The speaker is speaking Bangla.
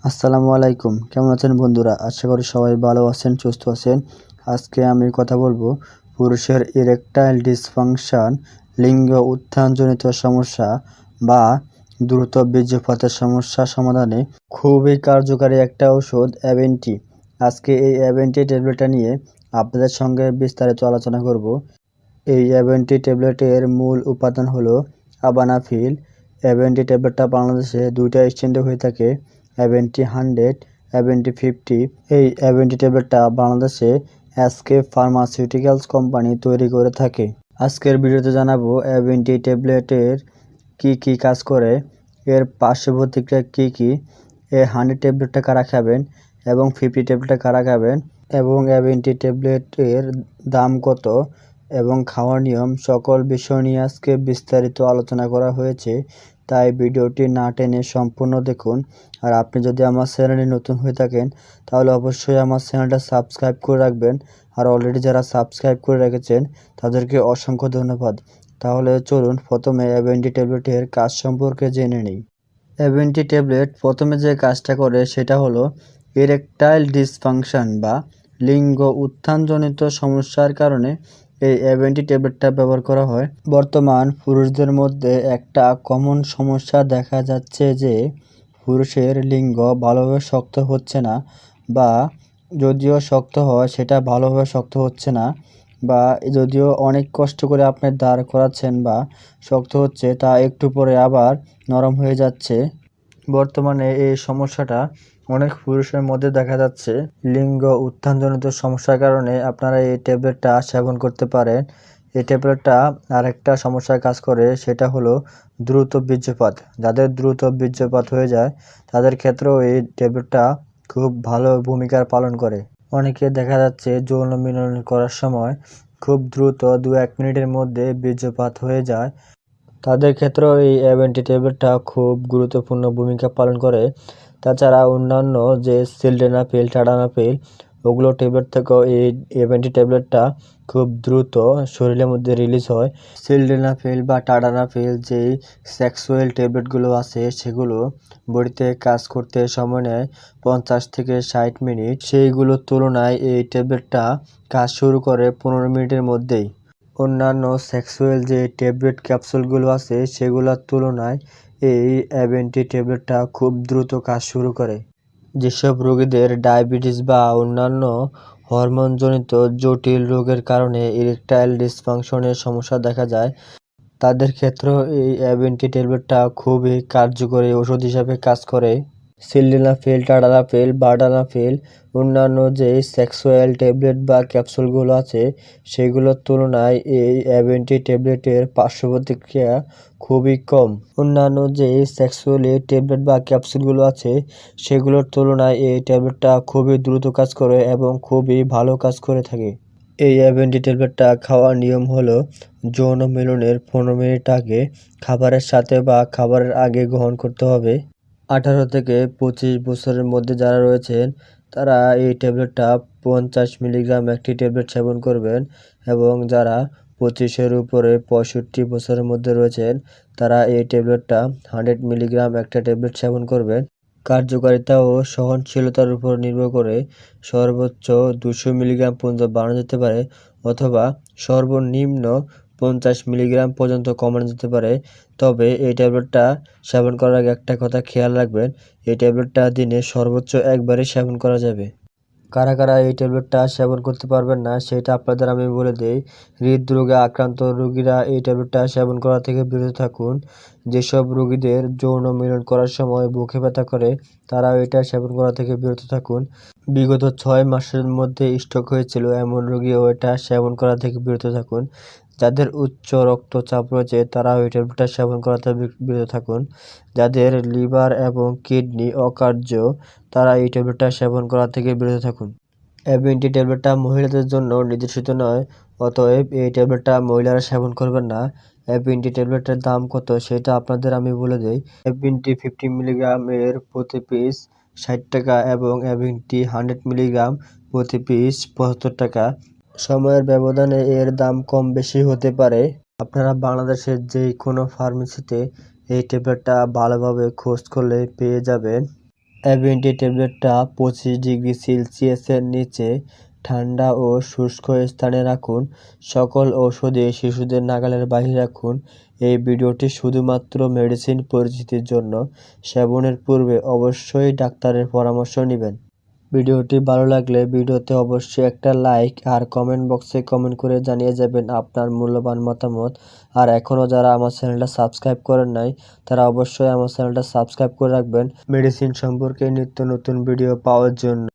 আসসালামু আলাইকুম। কেমন আছেন বন্ধুরা? আশা করি সবাই ভালো আছেন, সুস্থ আছেন। আজকে আমি কথা বলবো পুরুষের ইরেকটাইল ডিসফাংশন, লিঙ্গ উত্থানজনিত সমস্যা বা দ্রুত বীর্যপাতের সমস্যা সমাধানে খুবই কার্যকারী একটা ওষুধ অ্যাভেন্টি। আজকে এই অ্যাভেন্টি ট্যাবলেটটা নিয়ে আপনাদের সঙ্গে বিস্তারিত আলোচনা করব। এই অ্যাভেন্টি ট্যাবলেটের মূল উপাদান হলো আবানাফিল। অ্যাভেন্টি ট্যাবলেটটা বাংলাদেশে দুইটা স্ট্যান্ডে হয়ে থাকে, অ্যাভেন্টি 100, অ্যাভেন্টি 50। এই অ্যাভেন্টি ট্যাবলেটটা বাংলাদেশে এসকে ফার্মাসিউটিক্যালস কোম্পানি তৈরি করে থাকে। আজকের ভিডিওতে জানাবো অ্যাভেন্টি ট্যাবলেটের কি কাজ করে, এর পার্শ্ব প্রতিক্রিয়া কি, এই 100 ট্যাবলেটটা কারা খাবেন এবং 50 ট্যাবলেটটা কারা খাবেন, এবং অ্যাভেন্টি ট্যাবলেটের দাম কত এবং খাওয়ার নিয়ম, সকল বিষয় নিয়ে আজকে বিস্তারিত আলোচনা করা হয়েছে। তাই ভিডিওটি না টেনে সম্পূর্ণ দেখুন। আর আপনি যদি আমার চ্যানেলে নতুন হয়ে থাকেন তাহলে অবশ্যই আমার চ্যানেলটা সাবস্ক্রাইব করে রাখবেন। আর অলরেডি যারা সাবস্ক্রাইব করে রেখেছেন তাদেরকে অসংখ্য ধন্যবাদ। তাহলে চলুন প্রথমে অ্যাভেন্টি ট্যাবলেটের কাজ সম্পর্কে জেনে নিই। অ্যাভেন্টি ট্যাবলেট প্রথমে যে কাজটা করে সেটা হলো ইরেকটাইল ডিসফাংশন বা লিঙ্গ উত্থানজনিত সমস্যার কারণে এই অ্যাভেন্টি ট্যাবলেটটা ব্যবহার করা হয়। বর্তমান পুরুষদের মধ্যে একটা কমন সমস্যা দেখা যাচ্ছে যে পুরুষের লিঙ্গ ভালোভাবে শক্ত হচ্ছে না, বা যদিও শক্ত হয় সেটা ভালোভাবে শক্ত হচ্ছে না, বা যদিও অনেক কষ্ট করে আপনি দাঁড় করাচ্ছেন বা শক্ত হচ্ছে তা একটু পরে আবার নরম হয়ে যাচ্ছে। বর্তমানে এই সমস্যাটা অনেক পুরুষের মধ্যে দেখা যাচ্ছে। লিঙ্গ উত্থানজনিত সমস্যার কারণে আপনারা এই ট্যাবলেটটা সেবন করতে পারেন। এই ট্যাবলেটটা আরেকটা সমস্যার কাজ করে, সেটা হলো দ্রুত বীর্যপাত। যাদের দ্রুত বীর্যপাত হয়ে যায় তাদের ক্ষেত্রেও এই ট্যাবলেটটা খুব ভালো ভূমিকা পালন করে। অনেকে দেখা যাচ্ছে যৌন মিলন করার সময় খুব দ্রুত 2-1 মিনিটের মধ্যে বীর্যপাত হয়ে যায়, তাদের ক্ষেত্রেও এই অ্যাভেন্টি ট্যাবলেটটা খুব গুরুত্বপূর্ণ ভূমিকা পালন করে। তাছাড়া অন্যান্য যে সিলডেনাফিল, টাডানাফিল, ওগুলো ট্যাবলেট থেকেও এই অ্যাভেন্টি ট্যাবলেটটা খুব দ্রুত শরীরের মধ্যে রিলিজ হয়। সিলডেনাফিল বা টাডানাফিল যেই সেক্সুয়াল ট্যাবলেটগুলো আছে সেগুলো বডিতে কাজ করতে সময় নেয় 50 থেকে 60 মিনিট। সেইগুলোর তুলনায় এই ট্যাবলেটটা কাজ শুরু করে 15 মিনিটের মধ্যেই। অন্যান্য সেক্সুয়াল যে ট্যাবলেট ক্যাপসুলগুলো আছে সেগুলোর তুলনায় এই অ্যাভেন্টি ট্যাবলেটটা খুব দ্রুত কাজ শুরু করে। যেসব রোগীদের ডায়াবেটিস বা অন্যান্য হরমোনজনিত জটিল রোগের কারণে ইরেকটাইল ডিসফাংশনের সমস্যা দেখা যায়, তাদের ক্ষেত্রেও এই অ্যাভেন্টি ট্যাবলেটটা খুবই কার্যকরী ওষুধ হিসাবে কাজ করে। সিলডেনাফিল, টাডানাফিল, বার্ডানাফিল, অন্যান্য যে সেক্সুয়াল ট্যাবলেট বা ক্যাপসুলগুলো আছে সেগুলোর তুলনায় এই অ্যাভেন্টি ট্যাবলেটের পার্শ্ব প্রতিক্রিয়া খুবই কম। অন্যান্য যে সেক্সুয়াল ট্যাবলেট বা ক্যাপসুলগুলো আছে সেগুলোর তুলনায় এই ট্যাবলেটটা খুবই দ্রুত কাজ করে এবং খুবই ভালো কাজ করে থাকে। এই অ্যাভেন্টি ট্যাবলেটটা খাওয়ার নিয়ম হলো যৌন মিলনের 15 মিনিট আগে খাবারের সাথে বা খাবারের আগে গ্রহণ করতে হবে। 18 থেকে 25 বছরের মধ্যে যারা রয়েছেন তারা এই ট্যাবলেটটা 50 মিলিগ্রাম একটি ট্যাবলেট সেবন করবেন, এবং যারা 25-এর উপরে 65 বছরের মধ্যে রয়েছেন তারা এই ট্যাবলেটটা 100 মিলিগ্রাম একটা ট্যাবলেট সেবন করবেন। কার্যকারিতা ও সহনশীলতার উপর নির্ভর করে সর্বোচ্চ 200 মিলিগ্রাম পর্যন্ত বাড়ানো যেতে পারে, অথবা সর্বনিম্ন 50 মিলিগ্রাম পর্যন্ত কমানো যেতে পারে। তবে এই ট্যাবলেটটা সেবন করার আগে একটা কথা খেয়াল রাখবেন, এই ট্যাবলেটটা দিনে সর্বোচ্চ একবারই সেবন করা যাবে। কারা কারা এই ট্যাবলেটটা সেবন করতে পারবেন না সেটা আপনাদের আমি বলে দিই। হৃদরোগে আক্রান্ত রোগীরা এই ট্যাবলেটটা সেবন করা থেকে বিরত থাকুন। যেসব রোগীদের যৌন মিলন করার সময় বুকে ব্যথা করে তারা এটা সেবন করা থেকে বিরত থাকুন। বিগত 6 মাসের মধ্যে স্ট্রোক হয়েছিল এমন রোগীও এটা সেবন করা থেকে বিরত থাকুন। যাদের উচ্চ রক্তচাপ রয়েছে তারা এই ট্যাবলেটটা সেবন করা থেকে বিরত থাকুন। যাদের লিভার এবং কিডনি অকার্য তারা এই ট্যাবলেটটা সেবন করা থেকে বিরত থাকুন। অ্যাভেন্টি ট্যাবলেটটা মহিলাদের জন্য নির্দেশিত নয়, অতএব এই ট্যাবলেটটা মহিলারা সেবন করবেন না। অ্যাভেন্টি ট্যাবলেটের দাম কত সেটা আপনাদের আমি বলে দিই। অ্যাভেন্টি 50 মিলিগ্রাম এর প্রতি পিস 60 টাকা এবং অ্যাভেন্টি 100 মিলিগ্রাম প্রতি পিস 75 টাকা। সময়ের ব্যবধানে এর দাম কম বেশি হতে পারে। আপনারা বাংলাদেশের যে কোনো ফার্মেসিতে এই ট্যাবলেটটা ভালোভাবে খোঁজ করলে পেয়ে যাবেন। অ্যাভেন্টি ট্যাবলেটটা 25 ডিগ্রি সেলসিয়াসের নিচে ঠান্ডা ও শুষ্ক স্থানে রাখুন। সকল ঔষধই শিশুদের নাগালের বাইরে রাখুন। এই ভিডিওটি শুধুমাত্র মেডিসিন পরিচিতির জন্য। সেবনের পূর্বে অবশ্যই ডাক্তারের পরামর্শ নেবেন। ভিডিওটি ভালো লাগলে ভিডিওতে অবশ্যই একটা লাইক আর কমেন্ট বক্সে কমেন্ট করে জানিয়ে যাবেন আপনার মূল্যবান মতামত। আর এখনও যারা আমার চ্যানেলটা সাবস্ক্রাইব করেন নাই তারা অবশ্যই আমার চ্যানেলটা সাবস্ক্রাইব করে রাখবেন মেডিসিন সম্পর্কে নিত্য নতুন ভিডিও পাওয়ার জন্য।